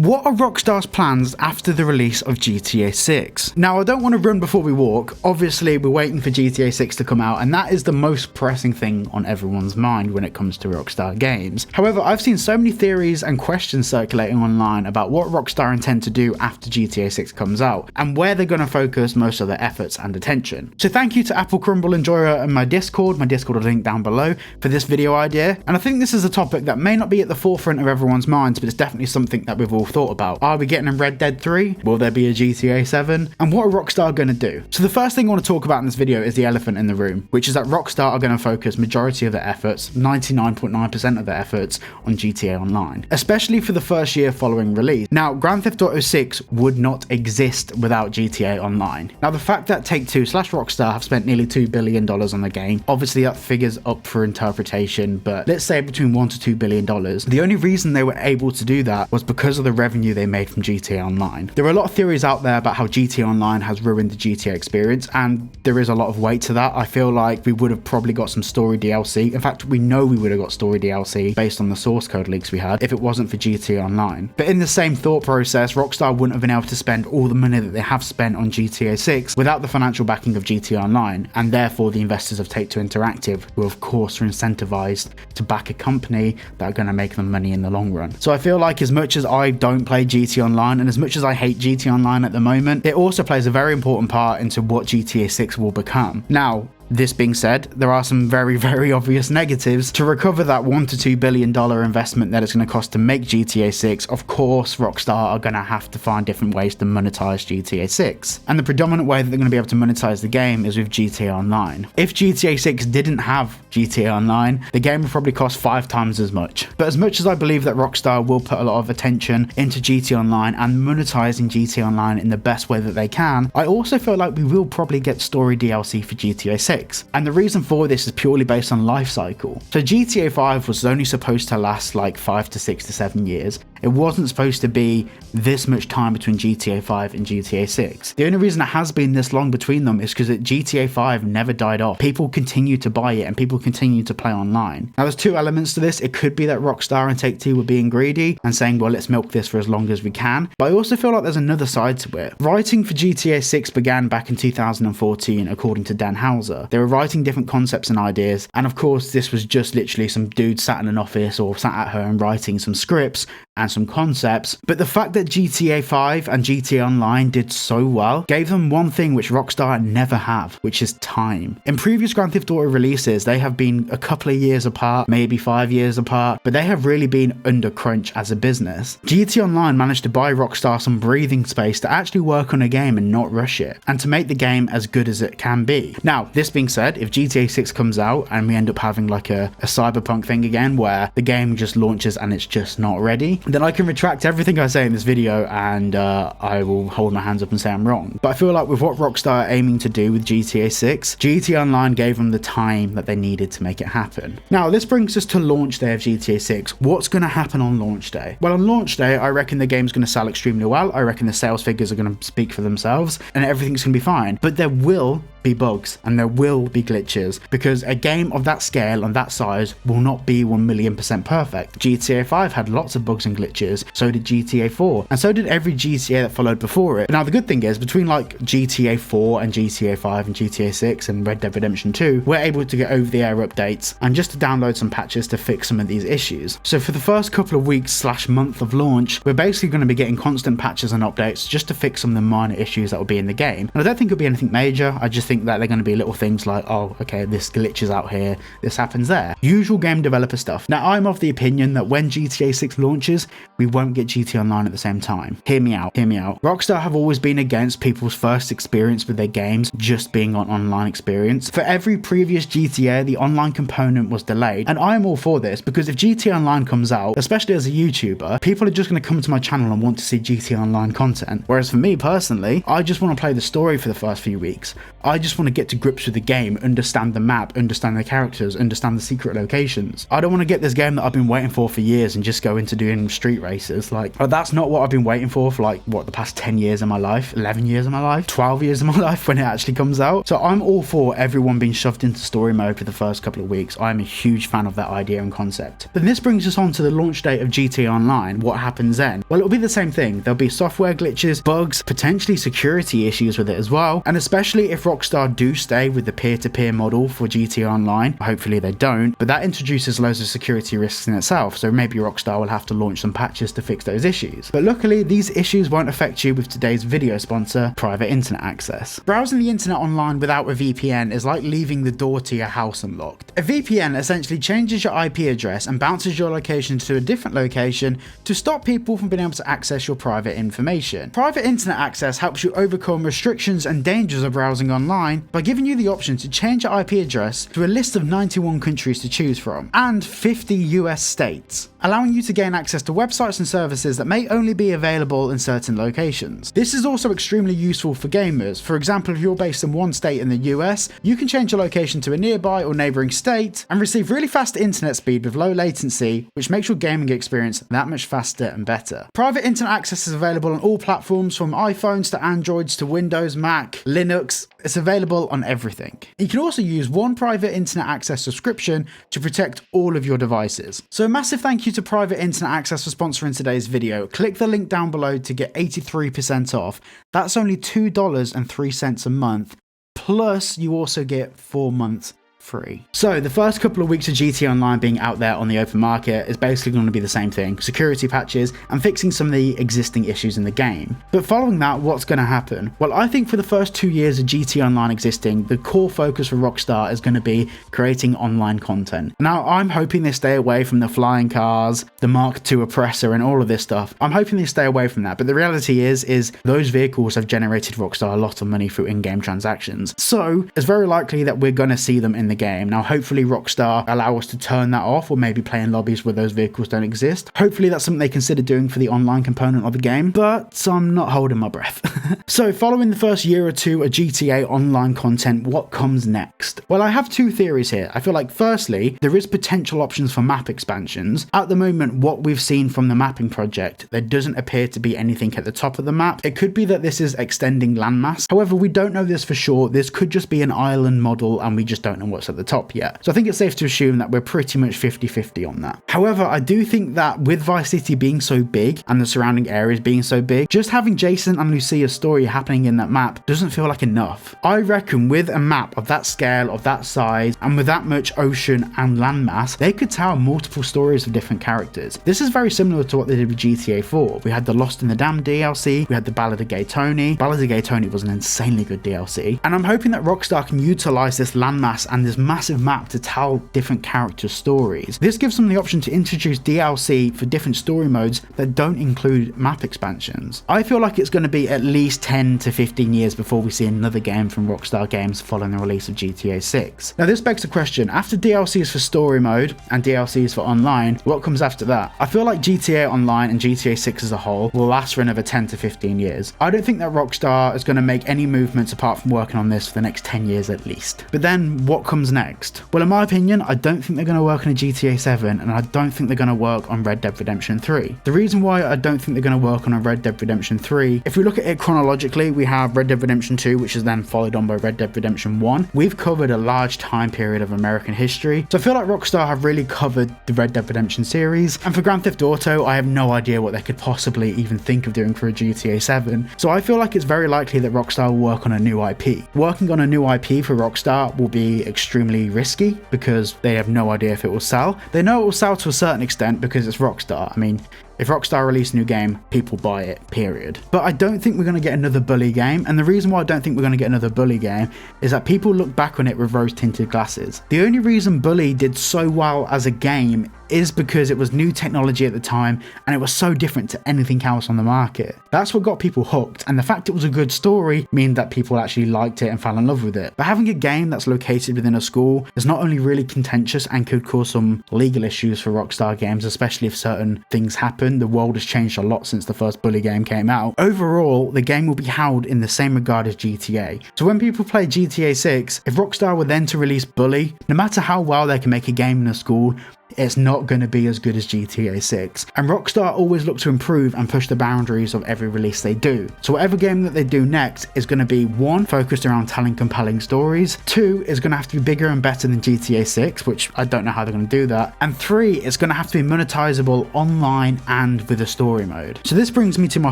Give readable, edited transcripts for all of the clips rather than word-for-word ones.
What are Rockstar's plans after the release of GTA 6? Now, I don't want to run before we walk. Obviously, we're waiting for GTA 6 to come out, and that is the most pressing thing on everyone's mind when it comes to Rockstar games. However, I've seen so many theories and questions circulating online about what Rockstar intend to do after GTA 6 comes out, and where they're going to focus most of their efforts and attention. So thank you to Apple Crumble Enjoyer and my Discord is linked down below, for this video idea. And I think this is a topic that may not be at the forefront of everyone's minds, but it's definitely something that we've all thought about. Are we getting a Red Dead 3? Will there be a GTA 7? And what are Rockstar going to do? So the first thing I want to talk about in this video is the elephant in the room, which is that Rockstar are going to focus majority of their efforts, 99.9% of their efforts, on GTA Online, especially for the first year following release. Now, Grand Theft Auto 6 would not exist without GTA Online. Now, the fact that Take-Two/Rockstar have spent nearly $2 billion on the game, obviously that figure's up for interpretation, but let's say between $1 to $2 billion. The only reason they were able to do that was because of the revenue they made from GTA Online. There are a lot of theories out there about how GTA Online has ruined the GTA experience, and there is a lot of weight to that. I feel like we would have probably got some story DLC. In fact, we know we would have got story DLC based on the source code leaks we had if it wasn't for GTA Online. But in the same thought process, Rockstar wouldn't have been able to spend all the money that they have spent on GTA 6 without the financial backing of GTA Online, and therefore the investors of Take-Two Interactive, who of course are incentivized to back a company that are going to make them money in the long run. So I feel like as much as I don't play GTA Online, and as much as I hate GTA Online at the moment, it also plays a very important part into what GTA 6 will become. Now, this being said, there are some very, very obvious negatives. To recover that $1 to $2 billion investment that it's going to cost to make GTA 6, of course, Rockstar are going to have to find different ways to monetize GTA 6. And the predominant way that they're going to be able to monetize the game is with GTA Online. If GTA 6 didn't have GTA Online, the game would probably cost 5 times as much. But as much as I believe that Rockstar will put a lot of attention into GTA Online and monetizing GTA Online in the best way that they can, I also feel like we will probably get story DLC for GTA 6. And the reason for this is purely based on life cycle. So GTA 5 was only supposed to last like 5 to 6 to 7 years. It wasn't supposed to be this much time between GTA 5 and GTA 6. The only reason it has been this long between them is because GTA 5 never died off. People continue to buy it and people continue to play online. Now, there's two elements to this. It could be that Rockstar and Take-Two were being greedy and saying, well, let's milk this for as long as we can. But I also feel like there's another side to it. Writing for GTA 6 began back in 2014, according to Dan Houser. They were writing different concepts and ideas. And of course, this was just literally some dude sat in an office or sat at home writing some scripts and some concepts. But the fact that GTA 5 and GTA Online did so well gave them one thing which Rockstar never have, which is time. In previous Grand Theft Auto releases, they have been a couple of years apart, maybe 5 years apart, but they have really been under crunch as a business. GTA Online managed to buy Rockstar some breathing space to actually work on a game and not rush it, and to make the game as good as it can be. Now, this being said, if GTA 6 comes out and we end up having like a cyberpunk thing again where the game just launches and it's just not ready, then I can retract everything I say in this video and I will hold my hands up and say I'm wrong. But I feel like with what Rockstar are aiming to do with GTA 6, GTA Online gave them the time that they needed to make it happen. Now, this brings us to launch day of GTA 6. What's going to happen on launch day? Well, on launch day, I reckon the game's going to sell extremely well. I reckon the sales figures are going to speak for themselves and everything's going to be fine. But there will be bugs and there will be glitches, because a game of that scale and that size will not be 1,000,000% perfect. GTA 5 had lots of bugs and glitches, so did GTA 4, and so did every GTA that followed before it. But now the good thing is, between like GTA 4 and GTA 5 and GTA 6 and Red Dead Redemption 2, we're able to get over the air updates and just to download some patches to fix some of these issues. So for the first couple of weeks / month of launch, we're basically going to be getting constant patches and updates just to fix some of the minor issues that will be in the game. And I don't think it'll be anything major. I just think that they're going to be little things like, oh, okay, this glitches out here, this happens there. Usual game developer stuff. Now, I'm of the opinion that when GTA 6 launches, we won't get GTA Online at the same time. Hear me out. Rockstar have always been against people's first experience with their games just being on online experience. For every previous GTA, the online component was delayed, and I'm all for this, because if GTA Online comes out, especially as a YouTuber, people are just going to come to my channel and want to see GTA Online content. Whereas for me personally, I just want to play the story for the first few weeks. I just want to get to grips with the game, understand the map, understand the characters, understand the secret locations. I don't want to get this game that I've been waiting for years and just go into doing street races. Like, that's not what I've been waiting for like, what, the past 10 years of my life, 11 years of my life, 12 years of my life when it actually comes out. So I'm all for everyone being shoved into story mode for the first couple of weeks. I'm a huge fan of that idea and concept. But this brings us on to the launch date of GTA Online. What happens then? Well, it'll be the same thing. There'll be software glitches, bugs, potentially security issues with it as well. And especially if Rockstar do stay with the peer-to-peer model for GTA Online, hopefully they don't, but that introduces loads of security risks in itself. So maybe Rockstar will have to launch some patches to fix those issues. But luckily, these issues won't affect you with today's video sponsor, private internet access. Browsing the internet online without a VPN is like leaving the door to your house unlocked. A VPN essentially changes your IP address and bounces your location to a different location to stop people from being able to access your private information. Private internet access helps you overcome restrictions and dangers of browsing online by giving you the option to change your IP address to a list of 91 countries to choose from, and 50 US states, allowing you to gain access to websites and services that may only be available in certain locations. This is also extremely useful for gamers. For example, if you're based in one state in the US, you can change your location to a nearby or neighbouring state and receive really fast internet speed with low latency, which makes your gaming experience that much faster and better. Private internet access is available on all platforms, from iPhones to Androids to Windows, Mac, Linux. It's available on everything. You can also use one private internet access subscription to protect all of your devices. So a massive thank you to Private Internet Access for sponsoring today's video. Click the link down below to get 83% off. That's only $2.03 a month. Plus you also get 4 months free. So the first couple of weeks of GTA Online being out there on the open market is basically going to be the same thing: security patches and fixing some of the existing issues in the game. But following that, what's going to happen? Well, I think for the first 2 years of GTA Online existing, the core focus for Rockstar is going to be creating online content. Now, I'm hoping they stay away from the flying cars, the Mark II oppressor and all of this stuff. I'm hoping they stay away from that, but the reality is those vehicles have generated Rockstar a lot of money through in-game transactions. So it's very likely that we're going to see them in the game. Now, hopefully Rockstar allow us to turn that off, or maybe play in lobbies where those vehicles don't exist. Hopefully that's something they consider doing for the online component of the game, but I'm not holding my breath. So following the first year or two of GTA Online content, what comes next? Well, I have two theories here. I feel like firstly, there is potential options for map expansions. At the moment, what we've seen from the mapping project, there doesn't appear to be anything at the top of the map. It could be that this is extending landmass. However, we don't know this for sure. This could just be an island model and we just don't know what's at the top yet. So I think it's safe to assume that we're pretty much 50-50 on that. However, I do think that with Vice City being so big and the surrounding areas being so big, just having Jason and Lucia's story happening in that map doesn't feel like enough. I reckon with a map of that scale, of that size, and with that much ocean and landmass, they could tell multiple stories of different characters. This is very similar to what they did with GTA 4. We had the Lost in the Dam DLC, we had the Ballad of Gay Tony. Ballad of Gay Tony was an insanely good DLC, and I'm hoping that Rockstar can utilize this landmass and this massive map to tell different character stories. This gives them the option to introduce DLC for different story modes that don't include map expansions. I feel like it's going to be at least 10 to 15 years before we see another game from Rockstar Games following the release of GTA 6. Now this begs the question, after DLCs for story mode and DLCs for online, what comes after that? I feel like GTA Online and GTA 6 as a whole will last for another 10 to 15 years. I don't think that Rockstar is going to make any movements apart from working on this for the next 10 years at least. But then what comes next? Well, in my opinion, I don't think they're going to work on a GTA 7, and I don't think they're going to work on Red Dead Redemption 3. The reason why I don't think they're going to work on a Red Dead Redemption 3, if we look at it chronologically, we have Red Dead Redemption 2, which is then followed on by Red Dead Redemption 1. We've covered a large time period of American history, so I feel like Rockstar have really covered the Red Dead Redemption series. And for Grand Theft Auto, I have no idea what they could possibly even think of doing for a GTA 7. So I feel like it's very likely that Rockstar will work on a new IP. Working on a new IP for Rockstar will be extremely risky because they have no idea if it will sell. They know it will sell to a certain extent because it's Rockstar. I mean, if Rockstar release a new game, people buy it, period. But I don't think we're going to get another Bully game, and the reason why I don't think we're going to get another Bully game is that people look back on it with rose-tinted glasses. The only reason Bully did so well as a game is because it was new technology at the time and it was so different to anything else on the market. That's what got people hooked, and the fact it was a good story means that people actually liked it and fell in love with it. But having a game that's located within a school is not only really contentious and could cause some legal issues for Rockstar Games, especially if certain things happen open. The world has changed a lot since the first Bully game came out. Overall, the game will be held in the same regard as GTA. So when people play GTA 6, if Rockstar were then to release Bully, no matter how well they can make a game in a school, it's not going to be as good as GTA 6. And Rockstar always look to improve and push the boundaries of every release they do. So whatever game that they do next is going to be 1, focused around telling compelling stories, 2, is going to have to be bigger and better than GTA 6, which I don't know how they're going to do that, and 3, it's going to have to be monetizable online and with a story mode. So this brings me to my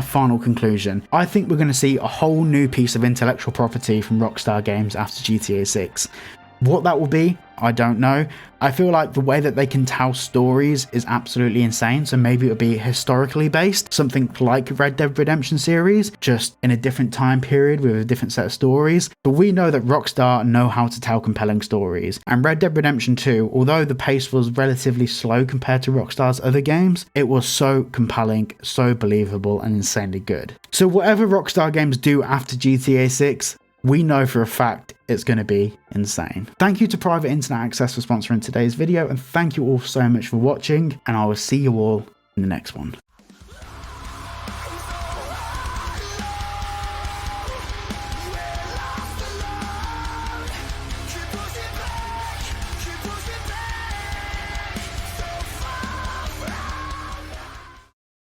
final conclusion. I think we're going to see a whole new piece of intellectual property from Rockstar Games after GTA 6. What that will be, I don't know. I feel like the way that they can tell stories is absolutely insane, so maybe it would be historically based, something like Red Dead Redemption series, just in a different time period with a different set of stories. But we know that Rockstar know how to tell compelling stories, and Red Dead Redemption 2, although the pace was relatively slow compared to Rockstar's other games, it was so compelling, so believable, and insanely good. So whatever Rockstar Games do after GTA 6, we know for a fact it's going to be insane. Thank you to Private Internet Access for sponsoring today's video, and thank you all so much for watching, and I will see you all in the next one.